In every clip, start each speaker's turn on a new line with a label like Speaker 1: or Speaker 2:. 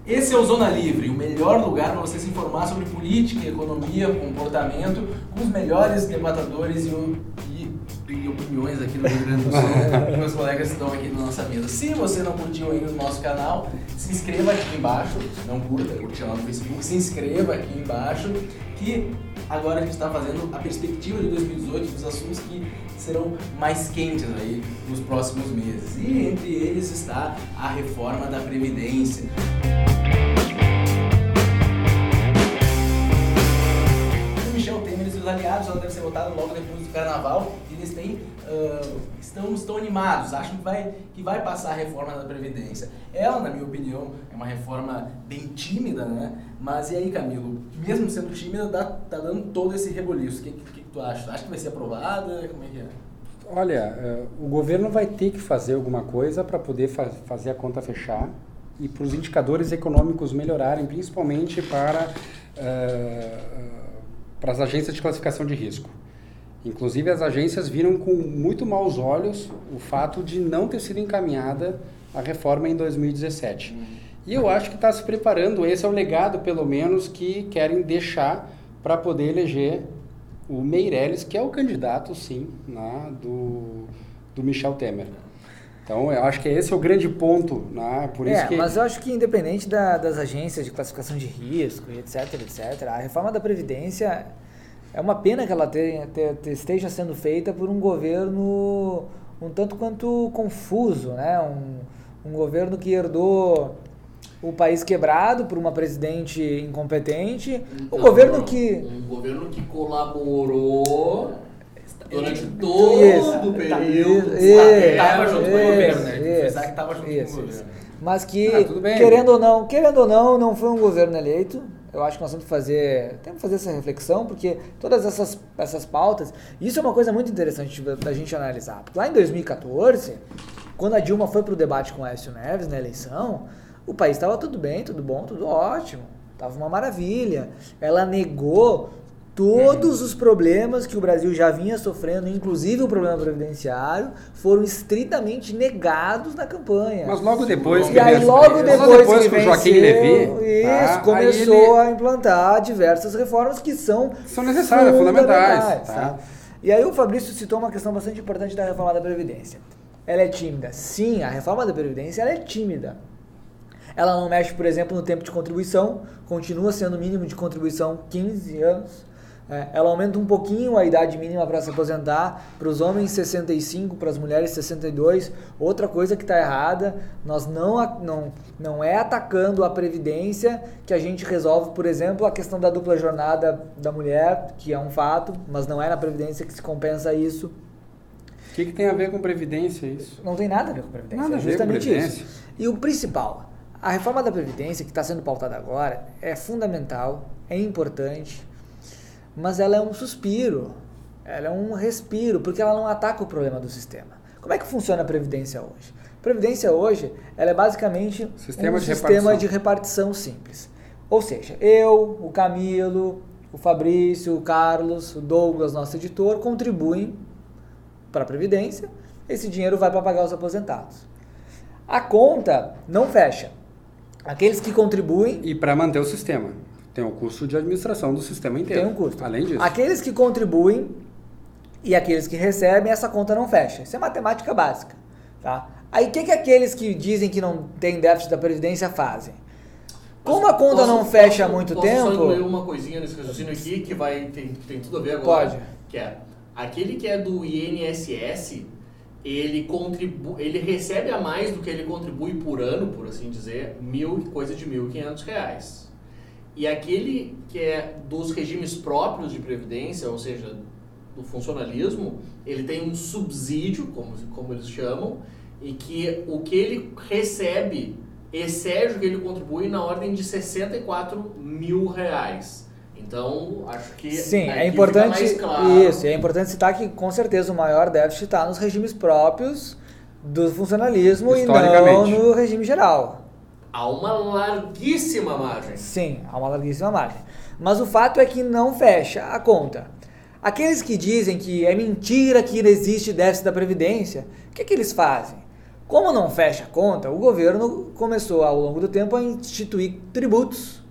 Speaker 1: Esse é o Zona Livre, o melhor lugar para você se informar sobre política, economia, comportamento, com os melhores debatedores e opiniões aqui do Rio Grande do Sul. Meus colegas estão aqui na nossa mesa. Se você não curtiu ainda o nosso canal, se inscreva aqui embaixo. Não curte lá no Facebook, se inscreva aqui embaixo, que agora a gente está fazendo a perspectiva de 2018 dos assuntos que serão mais quentes aí nos próximos meses. E entre eles está a reforma da Previdência. O Michel Temer e seus aliados, ela deve ser votada logo depois do Carnaval, e eles estão animados, acham que vai passar a reforma da Previdência. Ela, na minha opinião, é uma reforma bem tímida, né? Mas e aí, Camilo, mesmo sendo tímida, tá dando todo esse reboliço. O que tu acha? Acha que vai ser aprovada? Como é que é?
Speaker 2: Olha, o governo vai ter que fazer alguma coisa para poder fazer a conta fechar e para os indicadores econômicos melhorarem, principalmente para as agências de classificação de risco. Inclusive, as agências viram com muito maus olhos o fato de não ter sido encaminhada a reforma em 2017. E eu acho que está se preparando, esse é o legado, pelo menos, que querem deixar para poder eleger o Meirelles, que é o candidato, sim, né, do Michel Temer. Então, eu acho que esse é o grande ponto, né? Por isso que...
Speaker 3: Mas eu acho que independente das agências de classificação de risco, etc., a reforma da Previdência é uma pena que ela esteja sendo feita por um governo um tanto quanto confuso, né? Um governo que herdou o país quebrado por uma presidente incompetente,
Speaker 4: Então,
Speaker 3: um governo
Speaker 4: que colaborou durante todo o período.
Speaker 1: Estava junto com o governo, né? Estava junto com o governo.
Speaker 3: Mas que,
Speaker 2: tudo bem.
Speaker 3: querendo ou não, não foi um governo eleito. Eu acho que nós temos que fazer essa reflexão, porque todas essas pautas, isso é uma coisa muito interessante da gente analisar. Porque lá em 2014, quando a Dilma foi para o debate com o Aécio Neves na eleição, o país estava tudo bem, tudo bom, tudo ótimo, estava uma maravilha. Ela negou todos os problemas que o Brasil já vinha sofrendo, inclusive o problema previdenciário, foram estritamente negados na campanha.
Speaker 2: Mas logo depois...
Speaker 3: E aí logo depois que o
Speaker 2: Joaquim Levy...
Speaker 3: começou a implantar diversas reformas que são
Speaker 2: necessárias, fundamentais.
Speaker 3: Tá? E aí o Fabrício citou uma questão bastante importante da reforma da Previdência. Ela é tímida. Sim, a reforma da Previdência ela é tímida. Ela não mexe, por exemplo, no tempo de contribuição, continua sendo o mínimo de contribuição 15 anos. Ela aumenta um pouquinho a idade mínima para se aposentar, para os homens 65, para as mulheres 62. Outra coisa que está errada, nós não é atacando a Previdência que a gente resolve, por exemplo, a questão da dupla jornada da mulher, que é um fato, mas não é na Previdência que se compensa isso.
Speaker 2: O que tem a ver com Previdência isso?
Speaker 3: Não tem nada a ver com Previdência,
Speaker 2: nada a ver
Speaker 3: justamente
Speaker 2: com Previdência.
Speaker 3: Isso. E o principal, a reforma da Previdência que está sendo pautada agora é fundamental, é importante, mas ela é um suspiro, ela é um respiro, porque ela não ataca o problema do sistema. Como é que funciona a Previdência hoje? A Previdência hoje, ela é basicamente um sistema de repartição simples. Ou seja, eu, o Camilo, o Fabrício, o Carlos, o Douglas, nosso editor, contribuem para a Previdência, esse dinheiro vai para pagar os aposentados. A conta não fecha. Aqueles que contribuem...
Speaker 2: E para manter o sistema. Tem um custo de administração do sistema inteiro.
Speaker 3: Tem um custo.
Speaker 2: Além disso.
Speaker 3: Aqueles que contribuem e aqueles que recebem, essa conta não fecha. Isso é matemática básica. Tá? Aí o que aqueles que dizem que não tem déficit da Previdência fazem? Como a conta não fecha há muito tempo...
Speaker 4: Posso só incluir uma coisinha nesse raciocínio aqui que tem tudo a ver agora?
Speaker 3: Pode.
Speaker 4: Que é, aquele que é do INSS, ele recebe a mais do que ele contribui por ano, por assim dizer, coisa de R$1.500. E aquele que é dos regimes próprios de previdência, ou seja, do funcionalismo, ele tem um subsídio, como eles chamam, e que o que ele recebe excede o que ele contribui na ordem de R$64 mil. Então, acho que
Speaker 3: sim, é importante,
Speaker 4: fica mais claro.
Speaker 3: Isso, é importante citar que com certeza o maior déficit está nos regimes próprios do funcionalismo e não no regime geral.
Speaker 4: Há uma larguíssima margem.
Speaker 3: Sim, há uma larguíssima margem. Mas o fato é que não fecha a conta. Aqueles que dizem que é mentira que existe déficit da Previdência, o que eles fazem? Como não fecha a conta, o governo começou ao longo do tempo a instituir tributos,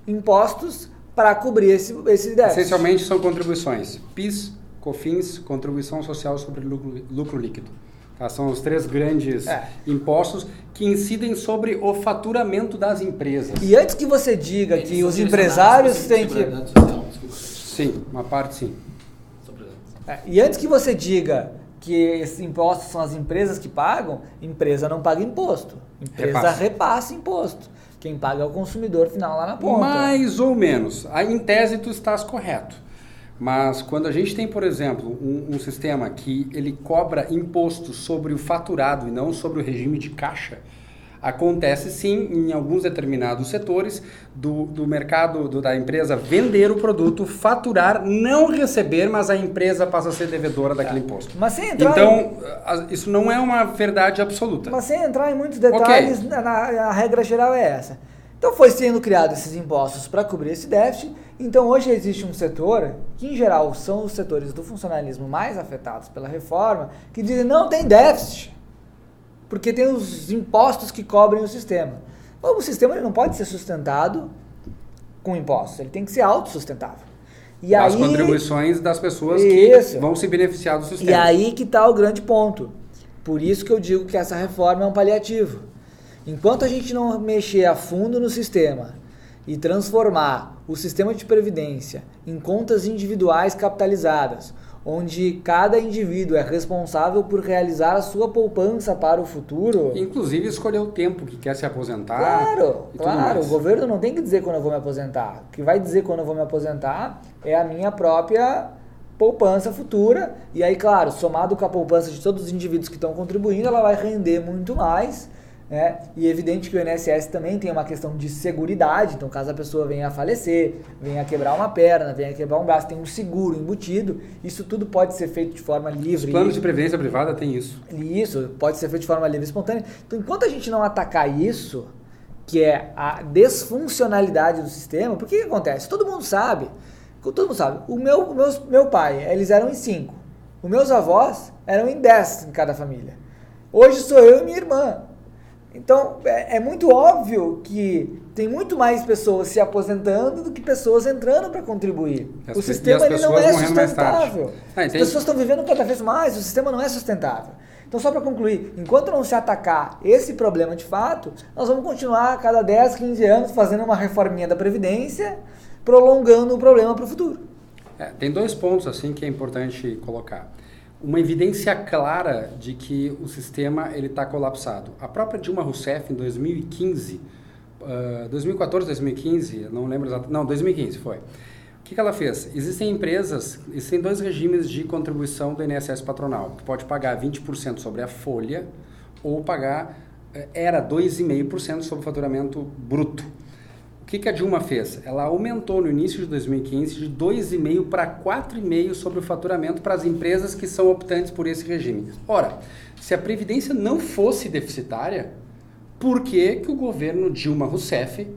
Speaker 3: impostos para cobrir esse déficit.
Speaker 2: Essencialmente são contribuições: PIS, COFINS, Contribuição Social sobre Lucro Líquido. Tá? São os 3 grandes impostos que incidem sobre o faturamento das empresas.
Speaker 3: E antes que você diga que os empresários têm que...
Speaker 2: Sim, uma parte sim.
Speaker 3: E antes que você diga que esses impostos são as empresas que pagam, empresa não paga imposto. Empresa repassa imposto. Quem paga é o consumidor final lá na ponta.
Speaker 2: Mais ou menos. Em tese tu estás correto. Mas quando a gente tem, por exemplo, um sistema que ele cobra imposto sobre o faturado e não sobre o regime de caixa, acontece sim em alguns determinados setores do mercado da empresa vender o produto, faturar, não receber, mas a empresa passa a ser devedora daquele imposto.
Speaker 3: Mas sem entrar
Speaker 2: então, isso não é uma verdade absoluta.
Speaker 3: Mas sem entrar em muitos detalhes, a regra geral é essa. Então foi sendo criados esses impostos para cobrir esse déficit. Então hoje existe um setor, que em geral são os setores do funcionalismo mais afetados pela reforma, que dizem não tem déficit, porque tem os impostos que cobrem o sistema. Bom, o sistema ele não pode ser sustentado com impostos, ele tem que ser autossustentável. E
Speaker 2: as
Speaker 3: aí,
Speaker 2: contribuições das pessoas que vão se beneficiar do sistema.
Speaker 3: E aí que está o grande ponto. Por isso que eu digo que essa reforma é um paliativo. Enquanto a gente não mexer a fundo no sistema e transformar o sistema de previdência em contas individuais capitalizadas, onde cada indivíduo é responsável por realizar a sua poupança para o futuro...
Speaker 2: Inclusive escolher o tempo que quer se aposentar.
Speaker 3: Claro. O governo não tem que dizer quando eu vou me aposentar. O que vai dizer quando eu vou me aposentar é a minha própria poupança futura. E aí, claro, somado com a poupança de todos os indivíduos que estão contribuindo, ela vai render muito mais... E é evidente que o INSS também tem uma questão de seguridade, então caso a pessoa venha a falecer, venha a quebrar uma perna, venha a quebrar um braço, tem um seguro embutido, isso tudo pode ser feito de forma livre.
Speaker 2: Os planos de previdência privada têm isso.
Speaker 3: Isso, pode ser feito de forma livre e espontânea. Então enquanto a gente não atacar isso, que é a desfuncionalidade do sistema, porque o que acontece? Todo mundo sabe, o meu pai, eles eram em 5, os meus avós eram em 10 em cada família. Hoje sou eu e minha irmã. Então, é muito óbvio que tem muito mais pessoas se aposentando do que pessoas entrando para contribuir. O sistema ele não é sustentável. As pessoas estão vivendo cada vez mais, o sistema não é sustentável. Então, só para concluir, enquanto não se atacar esse problema de fato, nós vamos continuar a cada 10, 15 anos fazendo uma reforminha da Previdência, prolongando o problema para o futuro.
Speaker 2: Tem 2 pontos assim que é importante colocar. Uma evidência clara de que o sistema está colapsado. A própria Dilma Rousseff, em 2015, 2014, 2015, não lembro exatamente, não, 2015 foi. O que ela fez? Existem 2 regimes de contribuição do INSS patronal, que pode pagar 20% sobre a folha ou pagar, era 2,5% sobre o faturamento bruto. O que a Dilma fez? Ela aumentou no início de 2015 de 2,5% para 4,5% sobre o faturamento para as empresas que são optantes por esse regime. Ora, se a Previdência não fosse deficitária, por que o governo Dilma Rousseff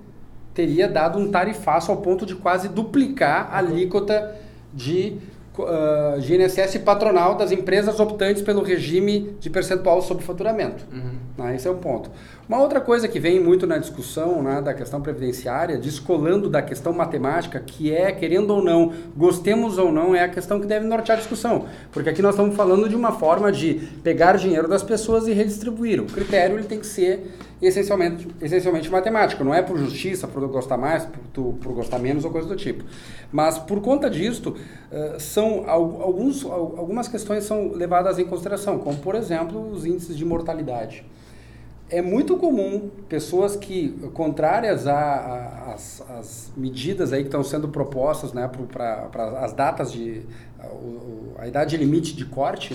Speaker 2: teria dado um tarifaço ao ponto de quase duplicar a alíquota de INSS patronal das empresas optantes pelo regime de percentual sobre faturamento? Esse é um ponto. Uma outra coisa que vem muito na discussão, da questão previdenciária, descolando da questão matemática, que é, querendo ou não, gostemos ou não, é a questão que deve nortear a discussão. Porque aqui nós estamos falando de uma forma de pegar dinheiro das pessoas e redistribuir. O critério ele tem que ser essencialmente matemático. Não é por justiça, por gostar mais, por gostar menos ou coisa do tipo. Mas, por conta disto, algumas questões são levadas em consideração, como, por exemplo, os índices de mortalidade. É muito comum pessoas que, contrárias às medidas aí que estão sendo propostas, para as datas a idade limite de corte,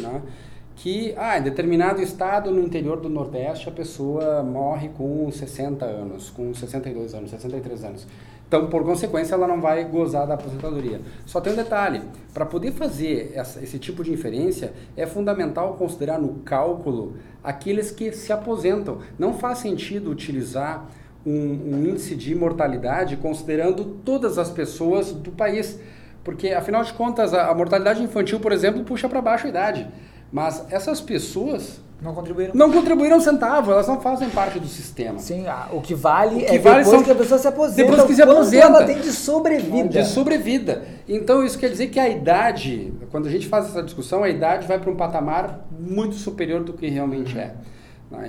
Speaker 2: que em determinado estado no interior do Nordeste a pessoa morre com 60 anos, com 62 anos, 63 anos. Então, por consequência, ela não vai gozar da aposentadoria. Só tem um detalhe, para poder fazer esse tipo de inferência, é fundamental considerar no cálculo aqueles que se aposentam. Não faz sentido utilizar um índice de mortalidade considerando todas as pessoas do país, porque, afinal de contas, a mortalidade infantil, por exemplo, puxa para baixo a idade. Mas essas pessoas
Speaker 3: Não contribuíram.
Speaker 2: Não contribuíram um centavo, elas não fazem parte do sistema.
Speaker 3: Sim, o que vale
Speaker 2: vale
Speaker 3: depois que a pessoa se aposenta.
Speaker 2: Depois que se aposenta.
Speaker 3: Ela tem de sobrevida.
Speaker 2: De sobrevida. Então isso quer dizer que a idade, quando a gente faz essa discussão, a idade vai para um patamar muito superior do que realmente é.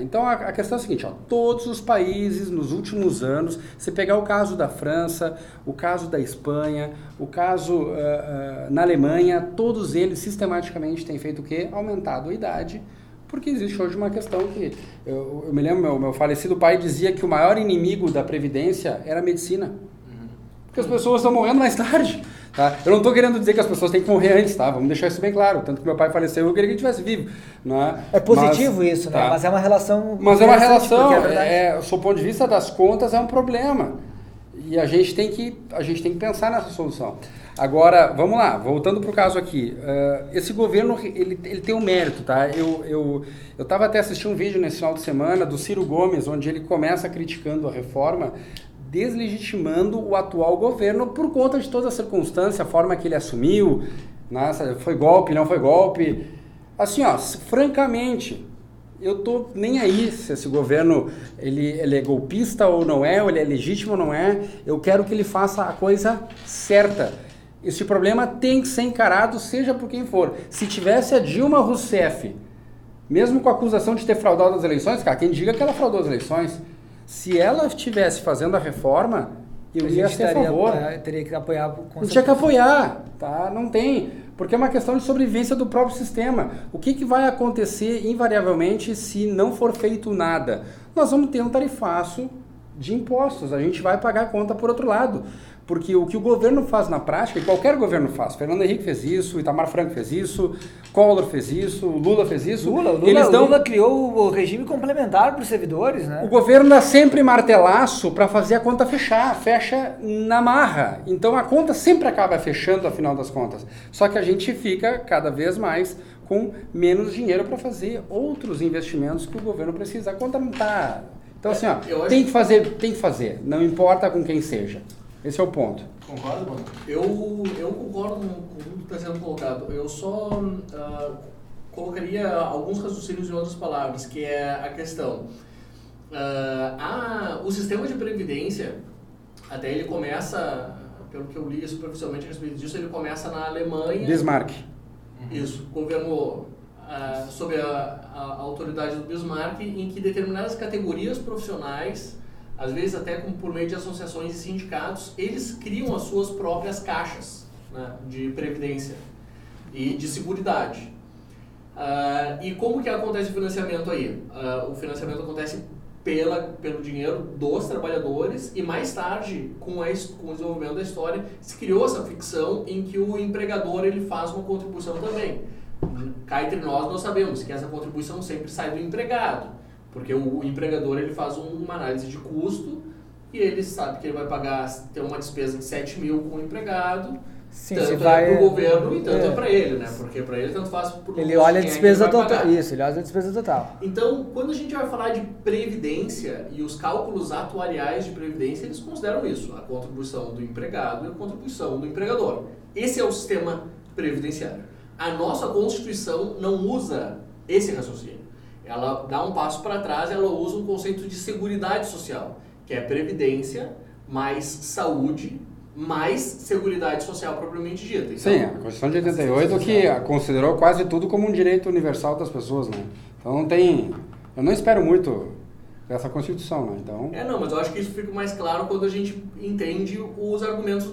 Speaker 2: Então a questão é a seguinte, todos os países nos últimos anos, você pegar o caso da França, o caso da Espanha, o caso na Alemanha, todos eles sistematicamente têm feito o quê? Aumentado a idade, porque existe hoje uma questão que, eu me lembro, meu falecido pai dizia que o maior inimigo da Previdência era a medicina, porque as pessoas estão morrendo mais tarde. Tá? Eu não estou querendo dizer que as pessoas têm que morrer antes, tá? Vamos deixar isso bem claro. Tanto que meu pai faleceu, eu queria que ele estivesse vivo. Né?
Speaker 3: É positivo isso, né?
Speaker 2: Tá.
Speaker 3: Mas é uma relação...
Speaker 2: Mas é uma relação,
Speaker 3: é
Speaker 2: do ponto de vista das contas, é um problema. E a gente tem que pensar nessa solução. Agora, vamos lá, voltando para o caso aqui. Esse governo, ele tem um mérito, tá? Eu estava até assistindo um vídeo nesse final de semana do Ciro Gomes, onde ele começa criticando a reforma, deslegitimando o atual governo por conta de toda a circunstância, a forma que ele assumiu, né? Foi golpe, não foi golpe. Assim, francamente, eu tô nem aí se esse governo ele é golpista ou não é, ou ele é legítimo ou não é. Eu quero que ele faça a coisa certa. Esse problema tem que ser encarado, seja por quem for. Se tivesse a Dilma Rousseff, mesmo com a acusação de ter fraudado as eleições, cara, quem diga que ela fraudou as eleições, se ela estivesse fazendo a reforma, eu ia ser a favor.
Speaker 3: Teria que apoiar.
Speaker 2: Não tinha que apoiar, tá? Não tem. Porque é uma questão de sobrevivência do próprio sistema. O que vai acontecer invariavelmente se não for feito nada? Nós vamos ter um tarifaço de impostos. A gente vai pagar a conta por outro lado. Porque o que o governo faz na prática, e qualquer governo faz, Fernando Henrique fez isso, Itamar Franco fez isso, Collor fez isso, Lula fez isso.
Speaker 3: Lula criou o regime complementar para os servidores, né?
Speaker 2: O governo dá sempre martelaço para fazer a conta fechar, fecha na marra. Então a conta sempre acaba fechando, afinal das contas. Só que a gente fica cada vez mais com menos dinheiro para fazer outros investimentos que o governo precisa. A conta não está... Então assim, tem que fazer, não importa com quem seja. Esse é o ponto.
Speaker 1: Concorda, mano?
Speaker 4: Eu concordo com o que está sendo colocado. Eu só colocaria alguns raciocínios em outras palavras, que é a questão. O sistema de previdência, até ele começa, pelo que eu li superficialmente a respeito disso, ele começa na Alemanha.
Speaker 2: Bismarck.
Speaker 4: Isso, governo sob a autoridade do Bismarck, em que determinadas categorias profissionais, às vezes até por meio de associações e sindicatos, eles criam as suas próprias caixas, né, de previdência e de seguridade. E como que acontece o financiamento aí? O financiamento acontece pelo dinheiro dos trabalhadores e mais tarde, com o desenvolvimento da história, se criou essa ficção em que o empregador ele faz uma contribuição também. Cá entre nós sabemos que essa contribuição sempre sai do empregado. Porque o empregador ele faz uma análise de custo e ele sabe que ele vai pagar, ter uma despesa de 7 mil com o empregado,
Speaker 3: sim,
Speaker 4: tanto para o governo e tanto para ele, né? Porque para ele tanto faz por
Speaker 3: ele olha a despesa total. Isso, ele olha a despesa total.
Speaker 4: Então, quando a gente vai falar de previdência e os cálculos atuariais de previdência, eles consideram isso, a contribuição do empregado e a contribuição do empregador. Esse é o sistema previdenciário. A nossa Constituição não usa esse raciocínio. Ela dá um passo para trás, ela usa um conceito de seguridade social, que é previdência, mais saúde, mais seguridade social propriamente dita. Então,
Speaker 2: sim, a Constituição de 88 que considerou quase tudo como um direito universal das pessoas, né? Então não tem... Eu não espero muito dessa Constituição, né? Então...
Speaker 4: não, mas eu acho que isso fica mais claro quando a gente entende os argumentos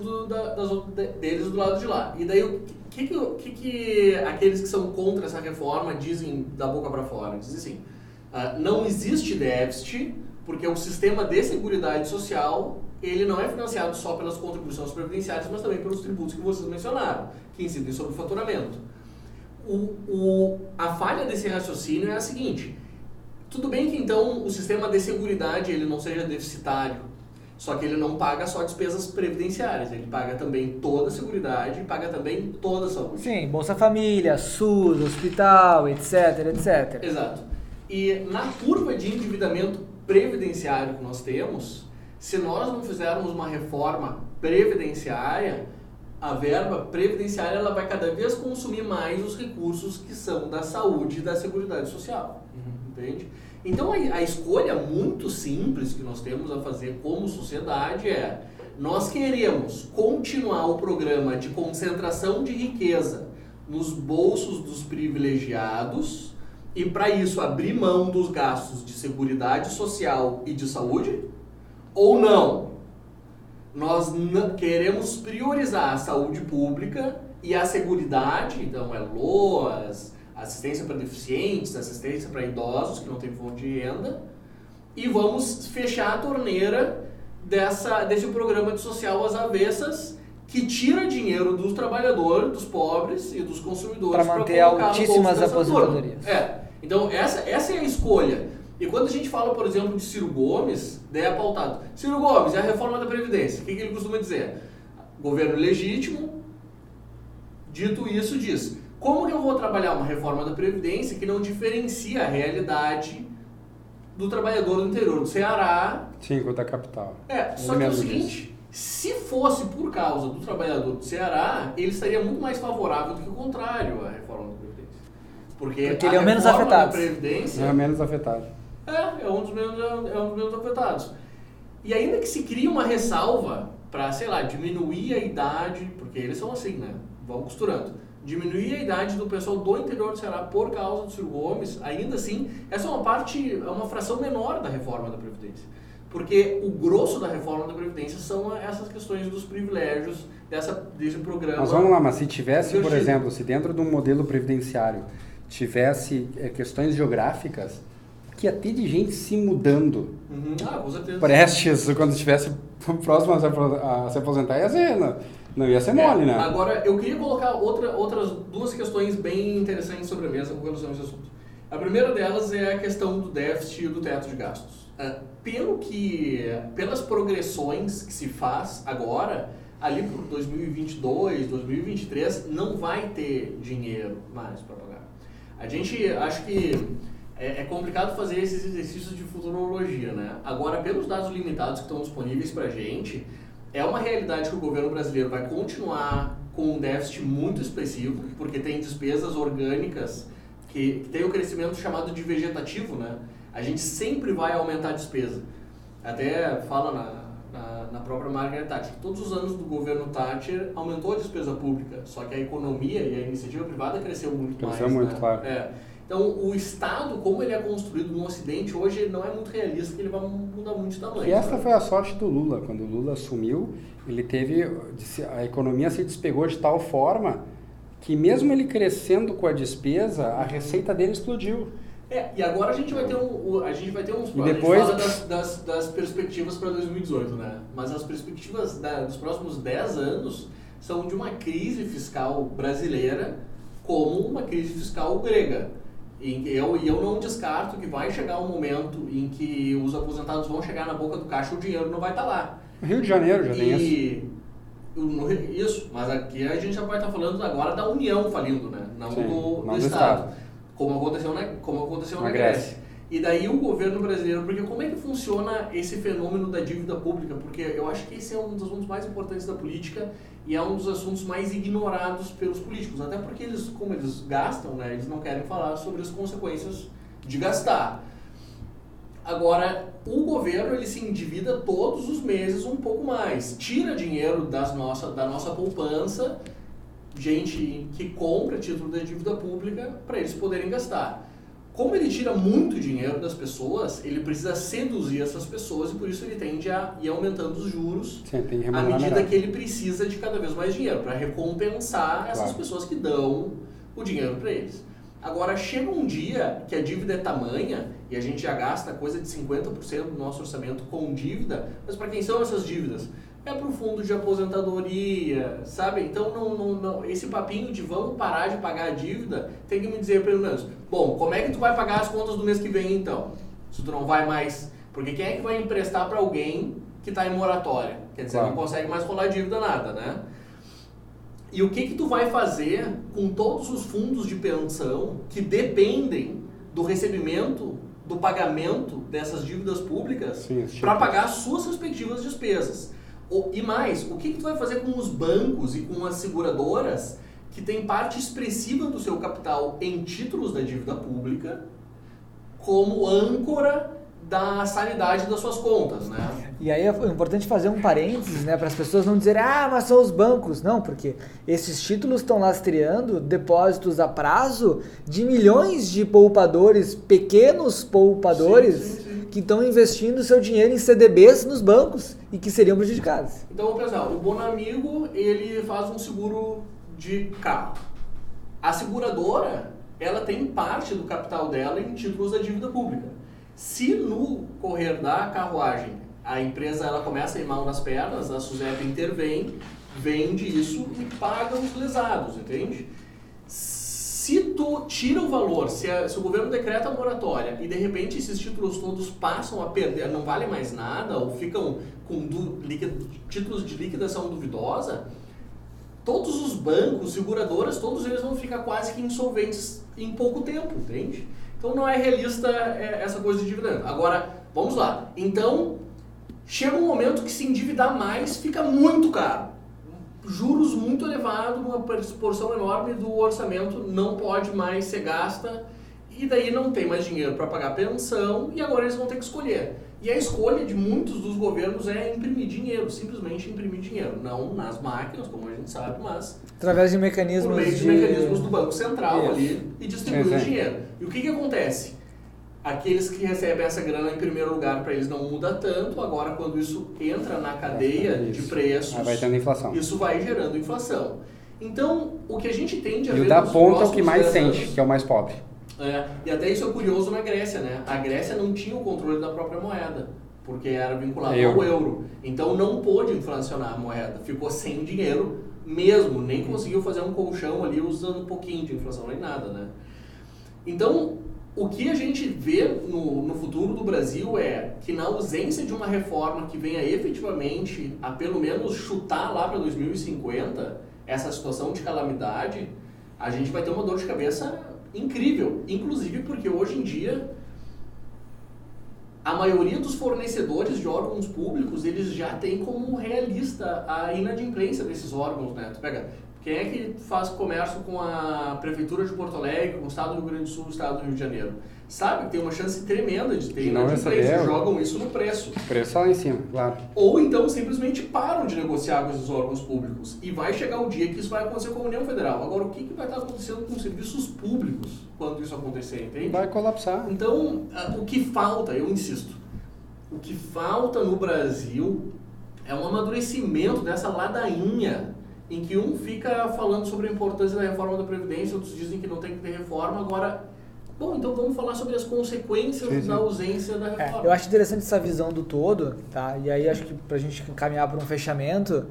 Speaker 4: deles do lado de lá. E daí o que aqueles que são contra essa reforma dizem da boca para fora? Dizem assim, não existe déficit porque o sistema de seguridade social ele não é financiado só pelas contribuições previdenciárias, mas também pelos tributos que vocês mencionaram, que incidem sobre o faturamento. A falha desse raciocínio é a seguinte, tudo bem que então o sistema de seguridade ele não seja deficitário, só que ele não paga só despesas previdenciárias, ele paga também toda a seguridade e paga também toda a saúde.
Speaker 3: Sim, Bolsa Família, SUS, hospital, etc, etc.
Speaker 4: Exato. E na curva de endividamento previdenciário que nós temos, se nós não fizermos uma reforma previdenciária, a verba previdenciária ela vai cada vez consumir mais os recursos que são da saúde e da seguridade social. Entende? Então a escolha muito simples que nós temos a fazer como sociedade é: nós queremos continuar o programa de concentração de riqueza nos bolsos dos privilegiados e para isso abrir mão dos gastos de seguridade social e de saúde? Ou não? Nós queremos priorizar a saúde pública e a seguridade, então LOAS, assistência para deficientes, assistência para idosos que não têm fonte de renda, e vamos fechar a torneira desse programa de social às avessas que tira dinheiro dos trabalhadores, dos pobres e dos consumidores
Speaker 3: para manter altíssimas aposentadorias.
Speaker 4: Então essa é a escolha. E quando a gente fala, por exemplo, de Ciro Gomes, daí é pautado. Ciro Gomes é a reforma da Previdência. O que ele costuma dizer? Governo legítimo, dito isso, diz: como que eu vou trabalhar uma reforma da Previdência que não diferencia a realidade do trabalhador do interior do Ceará?
Speaker 2: Sim, com da capital.
Speaker 4: Só que é o seguinte, se fosse por causa do trabalhador do Ceará, ele estaria muito mais favorável do que o contrário à reforma da Previdência. Porque
Speaker 3: ele é o menos afetado.
Speaker 4: Previdência
Speaker 2: é o menos afetado.
Speaker 4: É um dos menos afetados. E ainda que se crie uma ressalva para, sei lá, diminuir a idade, porque eles são assim, né? Vão costurando. Diminuir a idade do pessoal do interior do Ceará por causa do Ciro Gomes, ainda assim, essa é uma fração menor da reforma da Previdência. Porque o grosso da reforma da Previdência são essas questões dos privilégios desse programa.
Speaker 2: Mas vamos lá, mas se tivesse, por exemplo, se dentro de um modelo previdenciário tivesse questões geográficas, que ia ter de gente se mudando.
Speaker 4: Com certeza.
Speaker 2: Prestes, quando estivesse próximo a se aposentar, ia ser, não ia ser mole, né?
Speaker 4: Agora, eu queria colocar outras duas questões bem interessantes sobre a mesa com relação a esse assunto. A primeira delas é a questão do déficit e do teto de gastos. Pelas progressões que se faz agora, ali por 2022, 2023, não vai ter dinheiro mais para pagar. A gente acha que é complicado fazer esses exercícios de futurologia, né? Agora, pelos dados limitados que estão disponíveis para a gente, é uma realidade que o governo brasileiro vai continuar com um déficit muito expressivo, porque tem despesas orgânicas que tem o crescimento chamado de vegetativo, né? A gente sempre vai aumentar a despesa. Até fala na própria Margaret Thatcher, todos os anos do governo Thatcher aumentou a despesa pública, só que a economia e a iniciativa privada cresceu muito mais.
Speaker 2: Cresceu muito,
Speaker 4: né?
Speaker 2: claro.
Speaker 4: Então, o Estado, como ele é construído no Ocidente, hoje não é muito realista que ele vai mudar muito de tamanho.
Speaker 2: E essa foi a sorte do Lula. Quando o Lula assumiu, a economia se despegou de tal forma que mesmo ele crescendo com a despesa, a receita dele explodiu.
Speaker 4: E agora a gente vai ter uns
Speaker 2: E depois...
Speaker 4: A gente fala das perspectivas para 2018, né? Mas as perspectivas dos próximos 10 anos são de uma crise fiscal brasileira como uma crise fiscal grega. E eu não descarto que vai chegar um momento em que os aposentados vão chegar na boca do caixa e o dinheiro não vai estar lá.
Speaker 2: Rio de Janeiro já tem isso.
Speaker 4: Isso, mas aqui a gente já vai estar falando agora da União falindo, né? Não do
Speaker 2: Estado.
Speaker 4: Como aconteceu na Grécia. E daí o governo brasileiro, porque como é que funciona esse fenômeno da dívida pública? Porque eu acho que esse é um dos assuntos mais importantes da política e é um dos assuntos mais ignorados pelos políticos. Até porque como eles gastam, né, eles não querem falar sobre as consequências de gastar. Agora, o governo ele se endivida todos os meses um pouco mais. Tira dinheiro da nossa poupança, gente que compra título da dívida pública para eles poderem gastar. Como ele tira muito dinheiro das pessoas, ele precisa seduzir essas pessoas e por isso ele tende a ir aumentando os juros à medida que ele precisa de cada vez mais dinheiro, para recompensar essas pessoas que dão o dinheiro para eles. Agora, chega um dia que a dívida é tamanha e a gente já gasta coisa de 50% do nosso orçamento com dívida, mas para quem são essas dívidas? É para o fundo de aposentadoria, sabe? Então, não, esse papinho de vamos parar de pagar a dívida, tem que me dizer pelo menos, bom, como é que tu vai pagar as contas do mês que vem então? Se tu não vai mais... Porque quem é que vai emprestar para alguém que está em moratória? Quer dizer, não consegue mais rolar dívida nada, né? E o que tu vai fazer com todos os fundos de pensão que dependem do recebimento, do pagamento dessas dívidas públicas para pagar as suas respectivas despesas? E mais, o que tu vai fazer com os bancos e com as seguradoras que têm parte expressiva do seu capital em títulos da dívida pública como âncora da sanidade das suas contas, né?
Speaker 3: E aí é importante fazer um parênteses, né, para as pessoas não dizerem, mas são os bancos. Não, porque esses títulos estão lastreando depósitos a prazo de milhões de poupadores, pequenos poupadores, sim. Que estão investindo seu dinheiro em CDBs nos bancos e que seriam prejudicados.
Speaker 4: Então, vamos pensar, o Bonamigo, ele faz um seguro de carro. A seguradora, ela tem parte do capital dela em títulos da dívida pública. Se no correr da carruagem a empresa ela começa a ir mal nas pernas, a SUSEP intervém, vende isso e paga os lesados, entende? Se tu tira o valor, se o governo decreta a moratória e de repente esses títulos todos passam a perder, não valem mais nada ou ficam com títulos de liquidação duvidosa, todos os bancos, seguradoras, todos eles vão ficar quase que insolventes em pouco tempo, entende? Então não é realista essa coisa de dividendo. Agora, vamos lá. Então, chega um momento que se endividar mais fica muito caro. Juros muito elevados, uma porção enorme do orçamento não pode mais ser gasta e daí não tem mais dinheiro para pagar pensão e agora eles vão ter que escolher. E a escolha de muitos dos governos é imprimir dinheiro, simplesmente imprimir dinheiro. Não nas máquinas, como a gente sabe, mas
Speaker 3: através de mecanismos,
Speaker 4: por meio de mecanismos do Banco Central ali e distribuir o dinheiro. E o que acontece? Aqueles que recebem essa grana em primeiro lugar, para eles não muda tanto, agora quando isso entra na cadeia de preços,
Speaker 2: vai tendo inflação.
Speaker 4: Isso vai gerando inflação. Então, o que a gente tende a ver
Speaker 2: E o da ponta é o que mais sente, que é o mais pobre.
Speaker 4: E até isso é curioso na Grécia, né? A Grécia não tinha o controle da própria moeda, porque era vinculado ao euro. Então não pôde inflacionar a moeda, ficou sem dinheiro mesmo, nem conseguiu fazer um colchão ali usando um pouquinho de inflação, nem nada, né? Então, o que a gente vê no futuro do Brasil é que na ausência de uma reforma que venha efetivamente a pelo menos chutar lá para 2050 essa situação de calamidade, a gente vai ter uma dor de cabeça incrível, inclusive porque hoje em dia a maioria dos fornecedores de órgãos públicos, eles já têm como realista a inadimplência desses órgãos, né? Tu pega, quem é que faz comércio com a Prefeitura de Porto Alegre, com o Estado do Rio Grande do Sul, o Estado do Rio de Janeiro? Sabe que tem uma chance tremenda de ter inadimplência, jogam isso no preço.
Speaker 2: O preço lá em cima, claro.
Speaker 4: Ou então simplesmente param de negociar com esses órgãos públicos. E vai chegar o dia que isso vai acontecer com a União Federal. Agora, o que vai estar acontecendo com os serviços públicos quando isso acontecer, entende?
Speaker 2: Vai colapsar.
Speaker 4: Então, o que falta, eu insisto, o que falta no Brasil é um amadurecimento dessa ladainha em que um fica falando sobre a importância da reforma da Previdência, outros dizem que não tem que ter reforma. Agora, bom, então vamos falar sobre as consequências da ausência da reforma.
Speaker 3: Eu acho interessante essa visão do todo, tá? E aí acho que pra gente caminhar para um fechamento,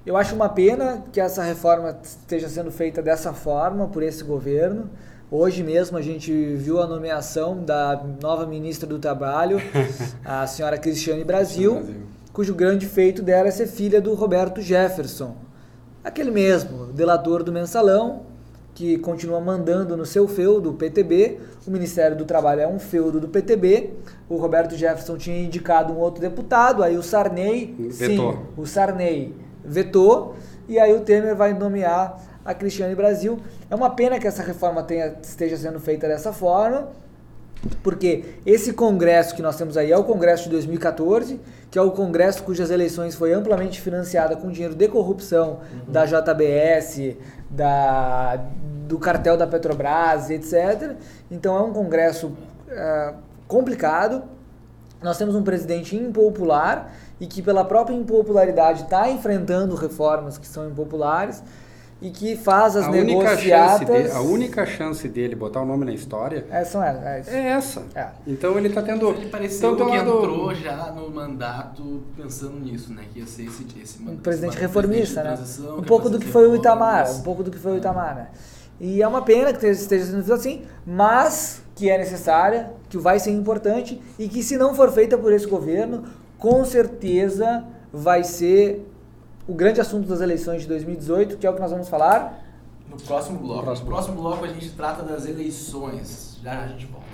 Speaker 3: eu acho uma pena que essa reforma esteja sendo feita dessa forma por esse governo. Hoje mesmo a gente viu a nomeação da nova ministra do Trabalho, a senhora Cristiane Brasil, cujo grande feito dela é ser filha do Roberto Jefferson, aquele mesmo, delator do Mensalão, que continua mandando no seu feudo, o PTB. O Ministério do Trabalho é um feudo do PTB. O Roberto Jefferson tinha indicado um outro deputado, aí o Sarney vetou, e aí o Temer vai nomear a Cristiane Brasil. É uma pena que essa reforma esteja sendo feita dessa forma, porque esse congresso que nós temos aí é o congresso de 2014, que é o congresso cujas eleições foi amplamente financiada com dinheiro de corrupção da JBS, do cartel da Petrobras, etc. Então é um congresso complicado. Nós temos um presidente impopular e que pela própria impopularidade está enfrentando reformas que são impopulares e que faz as negociatas...
Speaker 2: A única chance dele botar o nome na história
Speaker 3: é
Speaker 2: essa. Então ele está tendo...
Speaker 1: Ele pareceu que entrou já no mandato pensando nisso, né? Que ia ser esse
Speaker 3: um presidente reformista, né? Um pouco do que foi o Itamar, né? E é uma pena que esteja sendo assim, mas que é necessária, que vai ser importante e que se não for feita por esse governo, com certeza vai ser o grande assunto das eleições de 2018, que é o que nós vamos falar
Speaker 1: no próximo bloco. No próximo bloco a gente trata das eleições. Já a gente volta.